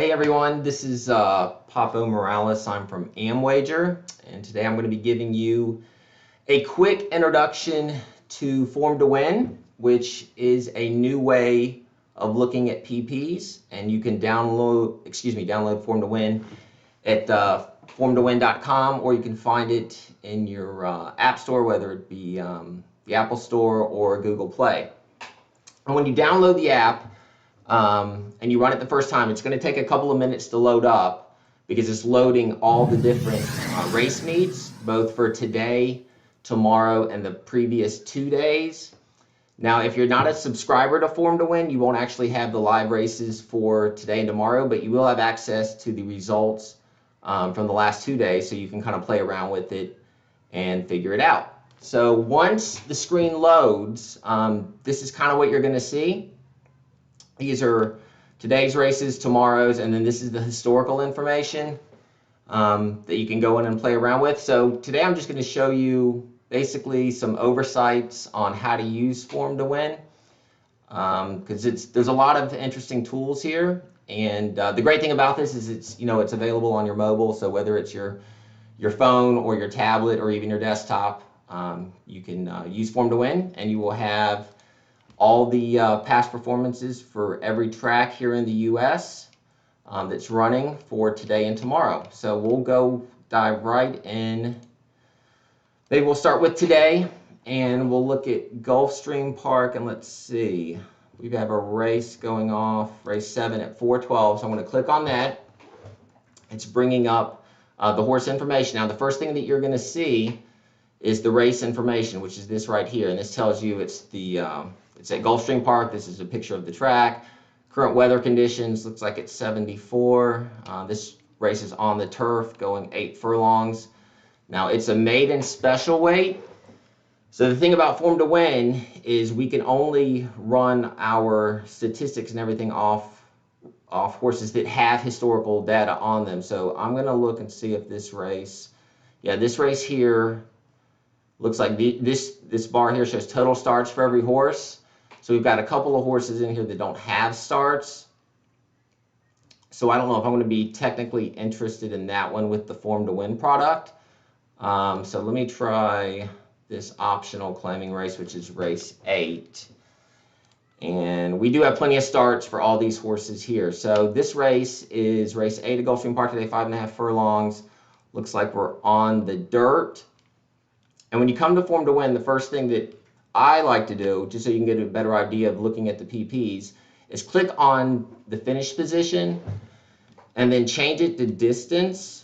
Hey everyone, this is Papo Morales. I'm from AmWager, and today I'm going to be giving you a quick introduction to Form to Win, which is a new way of looking at PPs, and you can download Form to Win at formtowin.com, or you can find it in your app store, whether it be the Apple Store or Google Play. And when you download the app, and you run it the first time, it's going to take a couple of minutes to load up because it's loading all the different race meets, both for today, tomorrow, and the previous 2 days. Now, if you're not a subscriber to Form to Win, you won't actually have the live races for today and tomorrow, but you will have access to the results from the last 2 days, so you can kind of play around with it and figure it out. So once the screen loads, this is kind of what you're going to see. These are today's races, tomorrow's, and then this is the historical information that you can go in and play around with. So today I'm just going to show you basically some oversights on how to use Form to Win, because there's a lot of interesting tools here, and the great thing about this is it's available on your mobile. So whether it's your phone or your tablet or even your desktop, you can use Form to Win, and you will have all the past performances for every track here in the US that's running for today and tomorrow. So we'll dive right in. Maybe we'll start with today, and we'll look at Gulfstream Park, and let's see. We have a race going off, race 7 at 4:12, so I'm going to click on that. It's bringing up the horse information. Now, the first thing that you're going to see is the race information, which is this right here, and this tells you it's at Gulfstream Park. This is a picture of the track. Current weather conditions, looks like it's 74. This race is on the turf, going 8 furlongs. Now, it's a maiden special weight. So the thing about Form to Win is we can only run our statistics and everything off horses that have historical data on them. So I'm going to look and see if this race, this race here, looks like this bar here shows total starts for every horse. So we've got a couple of horses in here that don't have starts. So I don't know if I'm going to be technically interested in that one with the Form to Win product. So let me try this optional claiming race, which is race 8. And we do have plenty of starts for all these horses here. So this race is race 8 at Gulfstream Park today, 5.5 furlongs. Looks like we're on the dirt. And when you come to Form to Win, the first thing that I like to do, just so you can get a better idea of looking at the PPs, is click on the finish position and then change it to distance.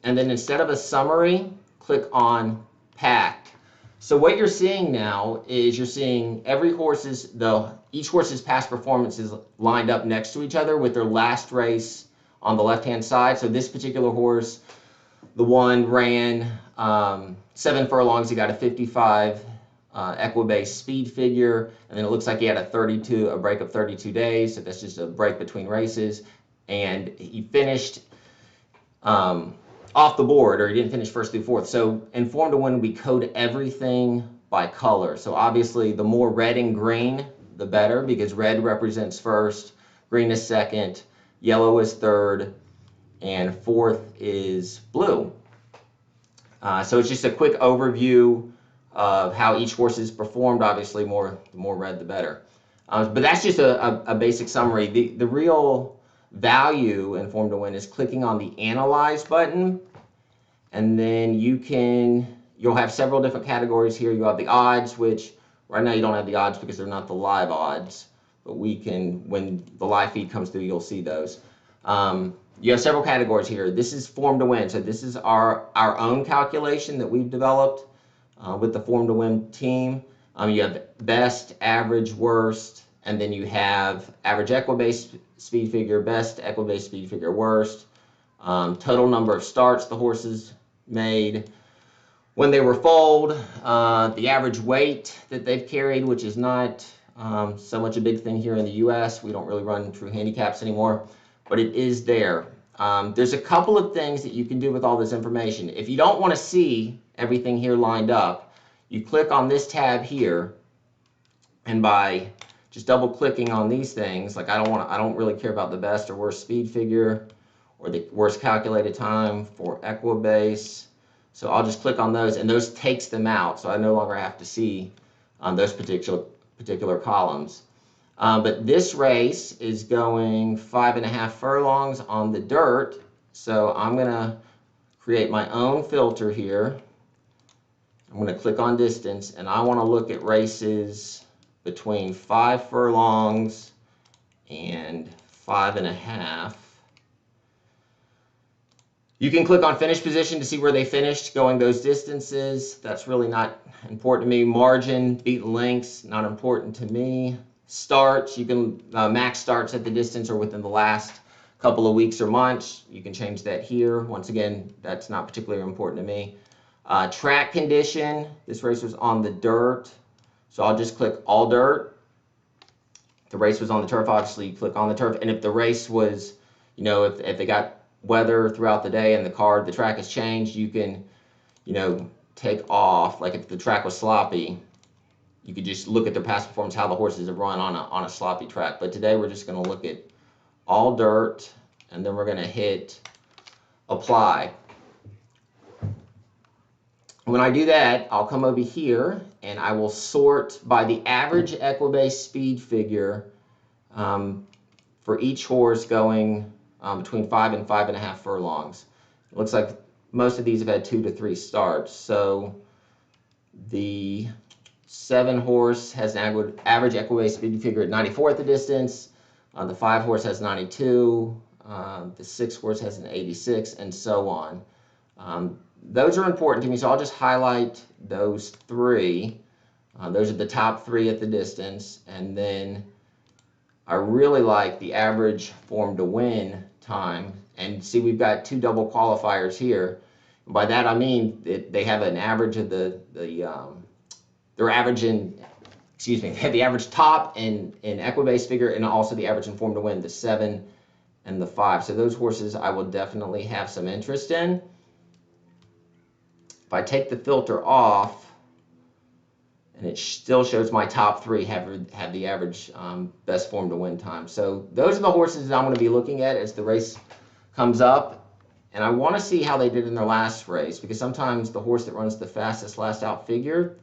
And then instead of a summary, click on packed. So what you're seeing now is you're seeing each horse's past performances lined up next to each other with their last race on the left-hand side. So this particular horse, the one ran 7 furlongs. He got a 55 Equibase speed figure, and then it looks like he had a break of 32 days. So that's just a break between races, and he finished off the board, or he didn't finish first through fourth. So in Form to Win, we code everything by color. So obviously, the more red and green, the better, because red represents first, green is second, yellow is third, and fourth is blue. So it's just a quick overview of how each horse has performed. Obviously, the more red, the better. But that's just a basic summary. The real value in Form to Win is clicking on the Analyze button, and then you'll have several different categories here. You have the odds, which right now you don't have the odds because they're not the live odds, but when the live feed comes through, you'll see those. You have several categories here. This is Form to Win. So this is our own calculation that we've developed with the Form to Win team. You have best, average, worst, and then you have average Equibase speed figure, best Equibase speed figure, worst, total number of starts the horses made, when they were foaled, the average weight that they've carried, which is not so much a big thing here in the US. We don't really run true handicaps anymore, but it is there. There's a couple of things that you can do with all this information. If you don't want to see everything here lined up, you click on this tab here, and by just double clicking on these things, like I don't really care about the best or worst speed figure or the worst calculated time for Equibase. So I'll just click on those, and those takes them out, so I no longer have to see those particular columns. But this race is going 5.5 furlongs on the dirt, so I'm gonna create my own filter here. I'm going to click on distance, and I want to look at races between 5 furlongs and 5.5. You can click on finish position to see where they finished going those distances. That's really not important to me. Margin, beaten lengths, not important to me. Starts, you can max starts at the distance or within the last couple of weeks or months. You can change that here. Once again, that's not particularly important to me. Track condition, this race was on the dirt, so I'll just click all dirt. If the race was on the turf, obviously you click on the turf, and if the race was, you know, if they got weather throughout the day and the track has changed, you can, you know, take off. Like if the track was sloppy, you could just look at their past performance, how the horses have run on a sloppy track. But today we're just going to look at all dirt, and then we're going to hit apply. When I do that, I'll come over here and I will sort by the average Equibase speed figure for each horse going between 5 and 5.5 furlongs. It looks like most of these have had 2 to 3 starts. So the 7 horse has an average Equibase speed figure at 94 at the distance. The 5 horse has 92. The 6 horse has an 86, and so on. Those are important to me, so I'll just highlight those 3. Those are the top 3 at the distance, and then I really like the average form to win time. And see, we've got 2 double qualifiers here. By that I mean that they have an average of they're averaging, excuse me, they have the average top in Equibase figure, and also the average in form to win, the 7 and the 5. So those horses I will definitely have some interest in. If I take the filter off, and it still shows my top 3 have the average best form to win time. So those are the horses that I'm going to be looking at as the race comes up. And I want to see how they did in their last race, because sometimes the horse that runs the fastest last out figure,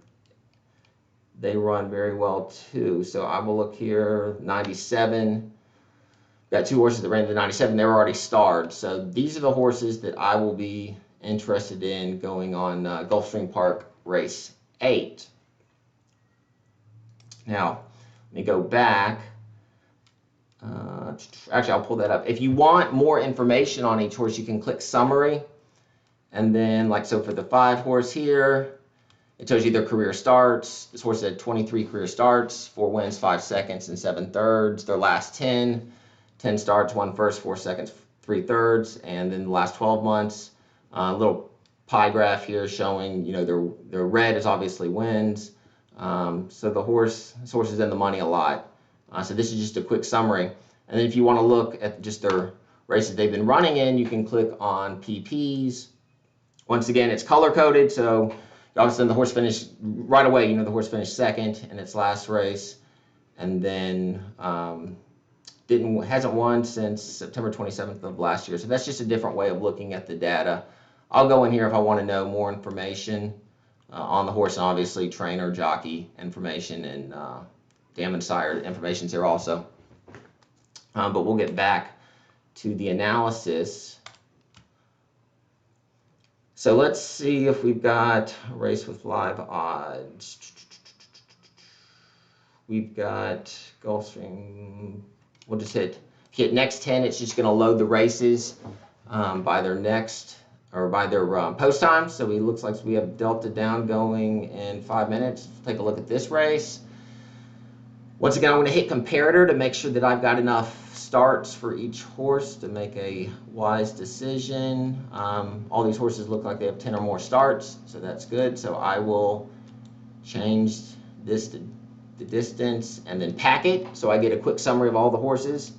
they run very well too. So I will look here, 97. Got 2 horses that ran the 97. They were already starred. So these are the horses that I will be interested in going on Gulfstream Park race 8. Now, let me go back. Actually, I'll pull that up. If you want more information on each horse, you can click summary. And then, like, so for the 5 horse here, it tells you their career starts. This horse had 23 career starts, 4 wins, 5 seconds, and 7 thirds. Their last 10 starts, 1 first, 4 seconds, 3 thirds. And then the last 12 months, a little pie graph here showing, you know, their red is obviously wins. So this horse is in the money a lot. So this is just a quick summary. And then if you want to look at just their races they've been running in, you can click on PPs. Once again, it's color coded, so obviously the horse finished right away. You know, the horse finished second in its last race, and then hasn't won since September 27th of last year. So that's just a different way of looking at the data. I'll go in here if I want to know more information on the horse, and obviously trainer, jockey information, and dam and sire information's here also. But we'll get back to the analysis. So let's see if we've got a race with live odds. We've got Gulfstream. We'll just hit next 10. It's just going to load the races by their next, or by their post time. So it looks like we have Delta Down going in 5 minutes. Let's take a look at this race. Once again, I'm going to hit comparator to make sure that I've got enough starts for each horse to make a wise decision. All these horses look like they have 10 or more starts, so that's good. So I will change this to the distance and then pack it, so I get a quick summary of all the horses.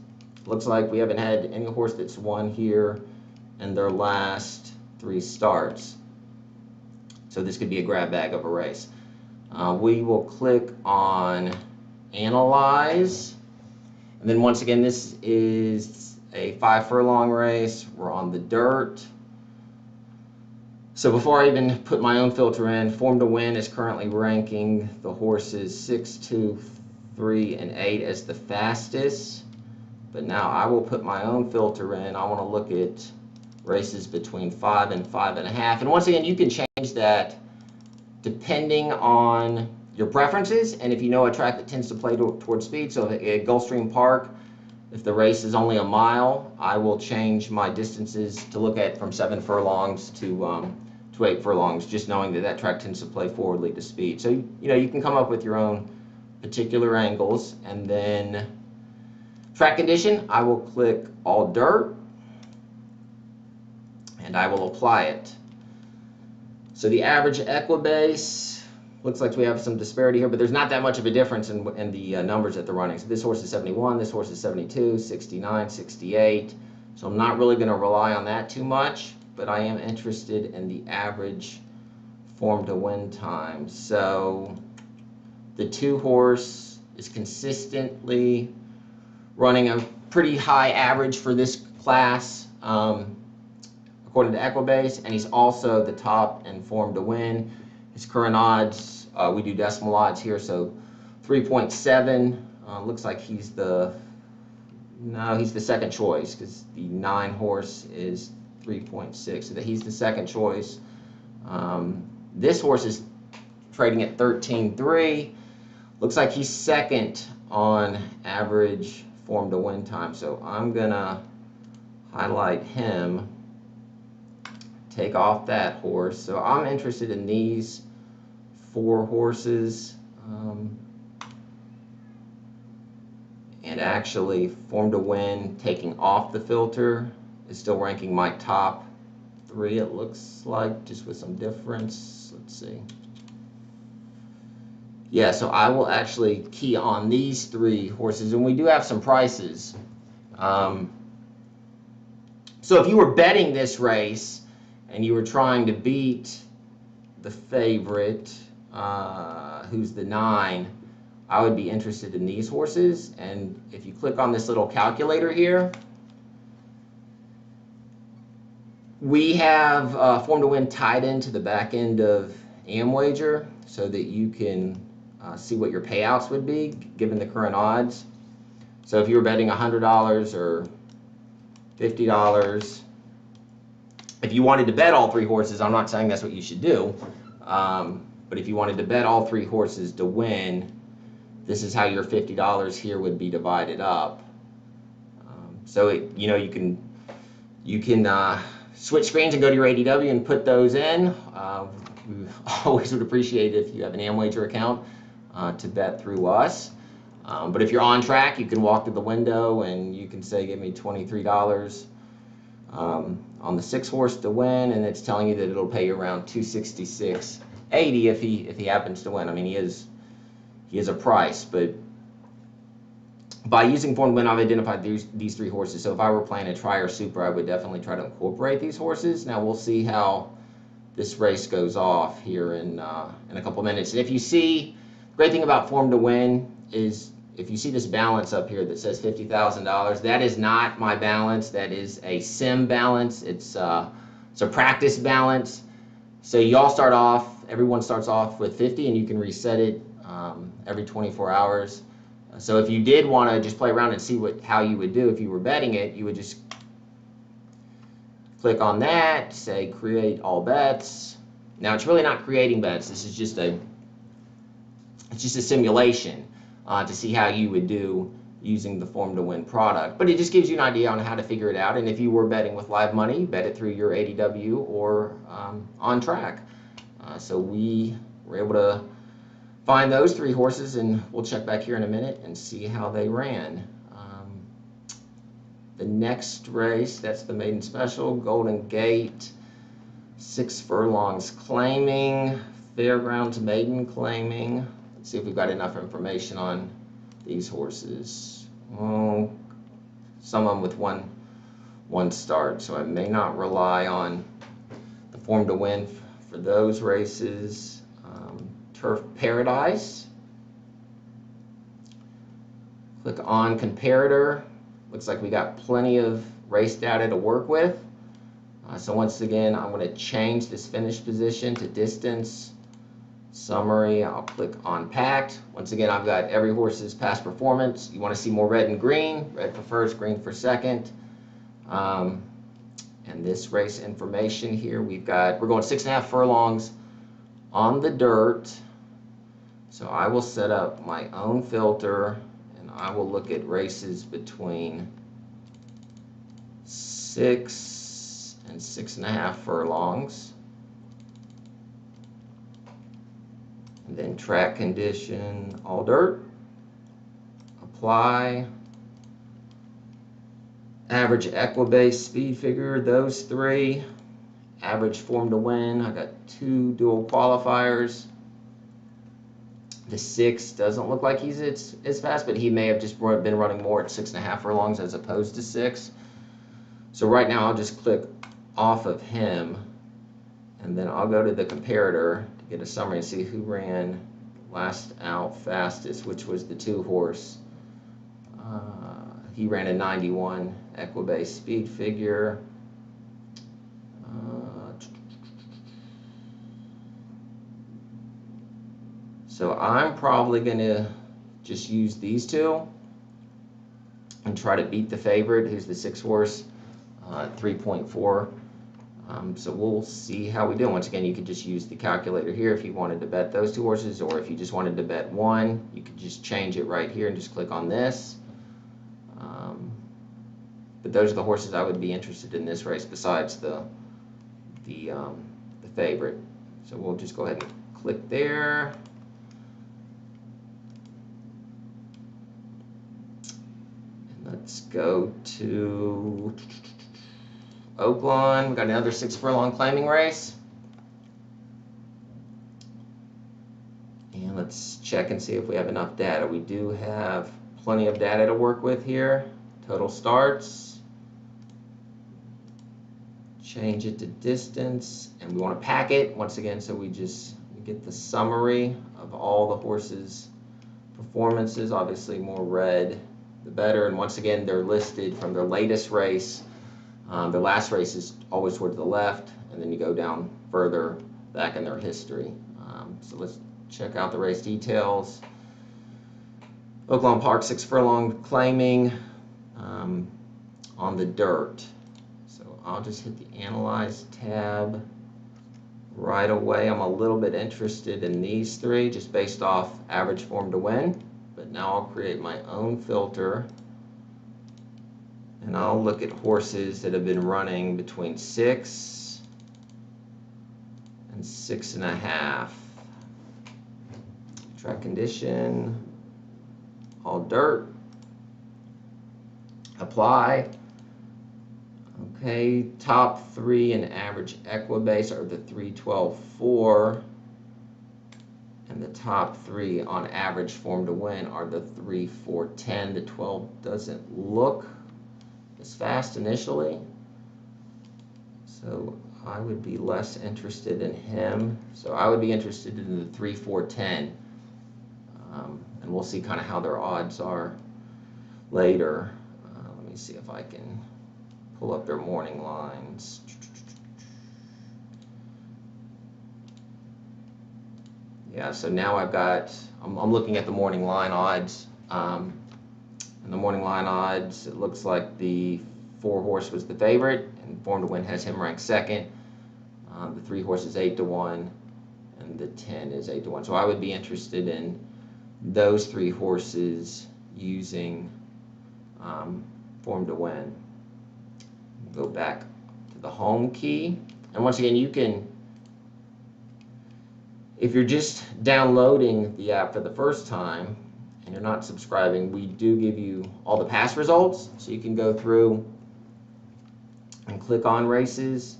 Looks like we haven't had any horse that's won here in their last 3 starts. So this could be a grab bag of a race. We will click on analyze. And then once again, this is a 5 furlong race. We're on the dirt. So before I even put my own filter in, Form to Win is currently ranking the horses 6, 2, 3, and 8 as the fastest. But now I will put my own filter in. I want to look at races between 5 and 5.5. And once again, you can change that depending on your preferences and if you know a track that tends to play towards speed. So at Gulfstream Park, if the race is only a mile, I will change my distances to look at from 7 furlongs to 8 furlongs, just knowing that that track tends to play forwardly to speed. So you can come up with your own particular angles. And then track condition, I will click all dirt and I will apply it. So the average Equibase, looks like we have some disparity here, but there's not that much of a difference in the numbers that they're running. So this horse is 71, this horse is 72, 69, 68. So I'm not really going to rely on that too much, but I am interested in the average Form to Win time. So the 2 horse is consistently running a pretty high average for this class, according to Equibase, and he's also the top in Form to Win. His current odds, we do decimal odds here, so 3.7. Looks like he's the second choice because the 9 horse is 3.6. So that he's the second choice. This horse is trading at 13.3. Looks like he's second on average Form to Win time. So I'm gonna highlight him, take off that horse. So I'm interested in these 4 horses. And actually, Form to Win, taking off the filter, is still ranking my top 3, it looks like, just with some difference. Let's see. Yeah, so I will actually key on these 3 horses, and we do have some prices. So if you were betting this race and you were trying to beat the favorite, who's the 9, I would be interested in these horses. And if you click on this little calculator here, we have Form to Win tied into the back end of AmWager so that you can see what your payouts would be given the current odds. So if you were betting $100 or $50, if you wanted to bet all 3 horses, I'm not saying that's what you should do, but if you wanted to bet all 3 horses to win, this is how your $50 here would be divided up. So you can switch screens and go to your ADW and put those in. We always would appreciate it if you have an AmWager account to bet through us. But if you're on track, you can walk to the window and you can say, give me $23 on the 6 horse to win, and it's telling you that it'll pay you around $266.80 if he happens to win. I mean, he is a price, but by using Form to Win, I've identified these 3 horses. So if I were playing a try or super, I would definitely try to incorporate these horses. Now we'll see how this race goes off here in a couple minutes. And if you see, the great thing about Form to Win is if you see this balance up here that says $50,000, that is not my balance. That is a sim balance. It's a practice balance. So you all start off, everyone starts off with 50, and you can reset it every 24 hours. So if you did want to just play around and see how you would do if you were betting it, you would just click on that, say create all bets. Now it's really not creating bets. This is just a simulation to see how you would do using the Form to Win product. But it just gives you an idea on how to figure it out. And if you were betting with live money, bet it through your ADW or on track. So we were able to find those 3 horses, and we'll check back here in a minute and see how they ran. The next race, that's the maiden special, Golden Gate, 6 furlongs claiming, Fairgrounds maiden claiming. Let's see if we've got enough information on these horses. Well, some of them with one start, so I may not rely on the Form to Win for those races. Turf Paradise. Click on comparator. Looks like we got plenty of race data to work with. So once again, I'm going to change this finish position to distance. Summary, I'll click on packed. Once again, I've got every horse's past performance. You want to see more red and green. Red for first, green for second. And this race information here, we're going 6.5 furlongs on the dirt. So I will set up my own filter and I will look at races between 6 and 6.5 furlongs. And then track condition, all dirt. Apply. Average Equibase speed figure, those three. Average form to win, I got 2 dual qualifiers. The 6 doesn't look like he's as fast, but he may have just been running more at 6.5 furlongs as opposed to 6. So right now I'll just click off of him, and then I'll go to the comparator to get a summary and see who ran last out fastest, which was the 2 horse. He ran a 91 Equibase speed figure. So I'm probably going to just use these 2 and try to beat the favorite, who's the 6 horse, 3.4. So we'll see how we do. Once again, you could just use the calculator here if you wanted to bet those 2 horses, or if you just wanted to bet one, you could just change it right here and just click on this. But those are the horses I would be interested in this race besides the favorite. So we'll just go ahead and click there. And let's go to Oaklawn. We've got another 6 furlong claiming race. And let's check and see if we have enough data. We do have plenty of data to work with here. Total starts. Change it to distance, and we want to pack it once again, so we get the summary of all the horses' performances. Obviously, more red the better, and once again, they're listed from their latest race. Their last race is always towards the left, and then you go down further back in their history. So let's check out the race details. Oaklawn Park, 6 furlong claiming on the dirt. I'll just hit the Analyze tab right away. I'm a little bit interested in these 3 just based off average form to win. But now I'll create my own filter. And I'll look at horses that have been running between 6 and 6.5. Track condition, all dirt. Apply. Okay, top 3 in average Equibase are the 3.12.4, and the top 3 on average form to win are the 3.4.10. The 12 doesn't look as fast initially, so I would be less interested in him. So I would be interested in the 3.4.10, and we'll see kind of how their odds are later. Let me see if I can pull up their morning lines. Yeah, so now I'm looking at the morning line odds. And the morning line odds, it looks like the 4 horse was the favorite, and form to win has him ranked second. The 3 horse is 8-1, and the 10 is 8-1. So I would be interested in those 3 horses using form to win. Go back to the home key, and once again, you can, if you're just downloading the app for the first time and you're not subscribing, we do give you all the past results, so you can go through and click on races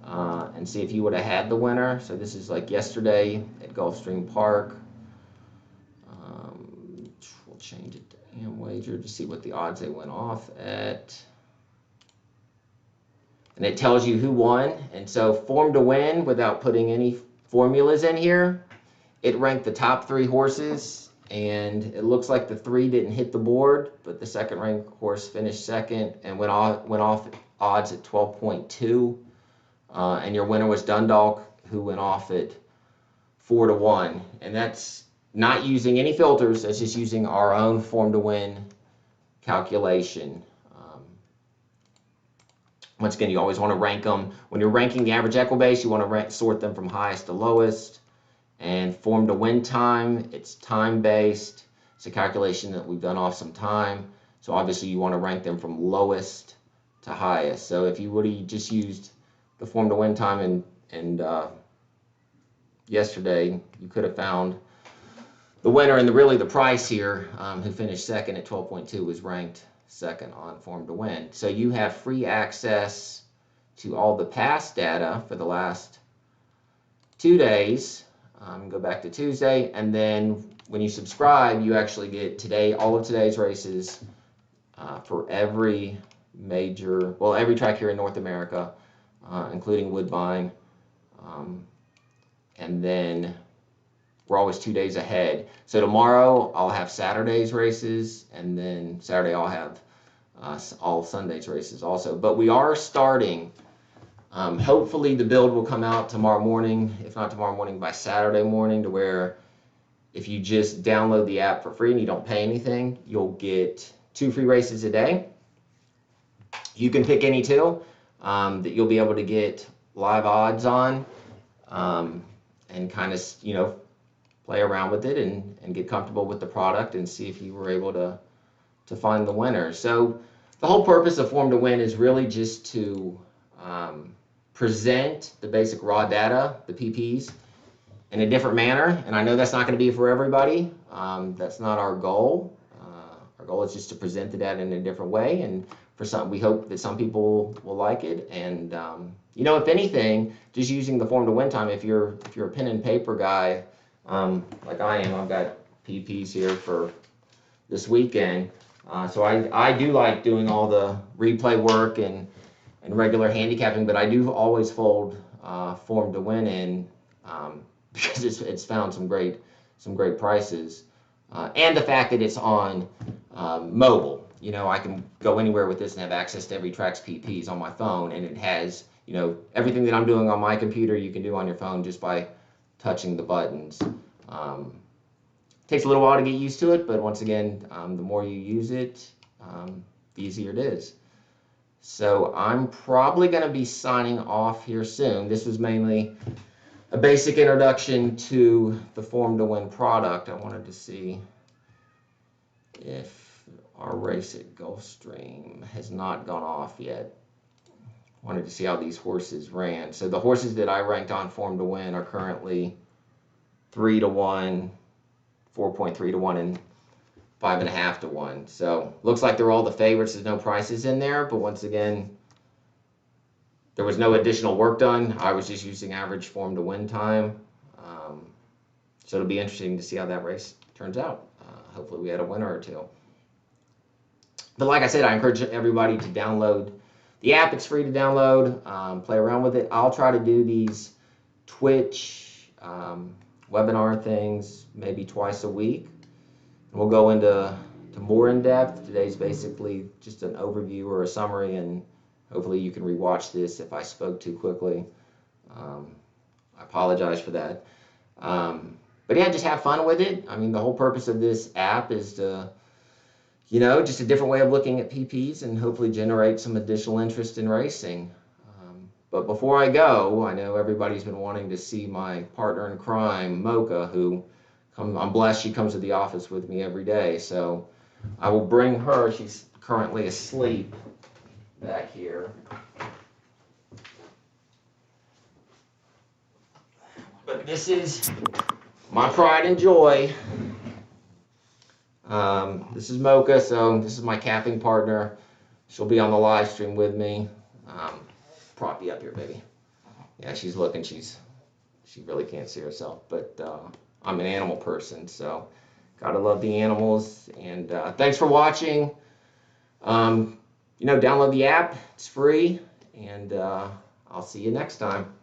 and see if you would have had the winner. So this is like yesterday at Gulfstream Park. We'll change it to AmWager to see what the odds they went off at. And it tells you who won. And so form to win, without putting any formulas in here, it ranked the top 3 horses and it looks like the 3 didn't hit the board, but the second ranked horse finished second and went off odds at 12.2. And your winner was Dundalk, who went off at 4-1. And that's not using any filters, that's just using our own form to win calculation. Once again, you always want to rank them. When you're ranking the average Equibase, you want to sort them from highest to lowest. And form to win time, it's time-based. It's a calculation that we've done off some time. So obviously you want to rank them from lowest to highest. So if you would have just used the form to win time and yesterday, you could have found the winner, and really the price here, who finished second at 12.2, was ranked second on form to win. So you have free access to all the past data for the last 2 days. Go back to Tuesday, and then when you subscribe, you actually get all of today's races for every every track here in North America, including Woodbine. And then we're always 2 days ahead. So tomorrow I'll have Saturday's races, and then Saturday I'll have all Sunday's races also. But we are starting. Hopefully the build will come out tomorrow morning, if not tomorrow morning, by Saturday morning, to where if you just download the app for free and you don't pay anything, you'll get 2 free races a day. You can pick any 2 that you'll be able to get live odds on, and kind of, play around with it and get comfortable with the product and see if you were able to find the winner. So the whole purpose of Form to Win is really just to present the basic raw data, the PPs, in a different manner. And I know that's not going to be for everybody. That's not our goal. Our goal is just to present the data in a different way. And we hope that some people will like it. And if anything, just using the form to win time. If you're a pen and paper guy, like I am, I've got PPs here for this weekend. So I do like doing all the replay work and regular handicapping, but I do always fold form to win in because it's found some great prices, and the fact that it's on mobile. I can go anywhere with this and have access to every track's PPs on my phone, and it has everything that I'm doing on my computer you can do on your phone just by touching the buttons. Takes a little while to get used to it, but once again, the more you use it, the easier it is. So I'm probably going to be signing off here soon. This was mainly a basic introduction to the Form to Win product. I wanted to see if our race at Gulfstream has not gone off yet. Wanted to see how these horses ran. So the horses that I ranked on Form to Win are currently 3-1, 4.3-1, and 5.5-1. So looks like they're all the favorites. There's no prices in there, but once again, there was no additional work done. I was just using average Form to Win time. So it'll be interesting to see how that race turns out. Hopefully we had a winner or 2. But like I said, I encourage everybody to download the app. It's free to download. Play around with it. I'll try to do these Twitch webinar things maybe twice a week. And we'll go into more in depth. Today's basically just an overview or a summary, and hopefully you can rewatch this if I spoke too quickly. I apologize for that. But yeah, just have fun with it. I mean, the whole purpose of this app is to, just a different way of looking at PPs and hopefully generate some additional interest in racing. But before I go, I know everybody's been wanting to see my partner in crime, Mocha, who I'm blessed she comes to the office with me every day. So I will bring her. She's currently asleep back here. But this is my pride and joy. This is Mocha, so this is my capping partner. She'll be on the live stream with me. Prop you up here, baby. Yeah, she's looking. She really can't see herself, but I'm an animal person, so gotta love the animals. And thanks for watching. Download the app. It's free, and I'll see you next time.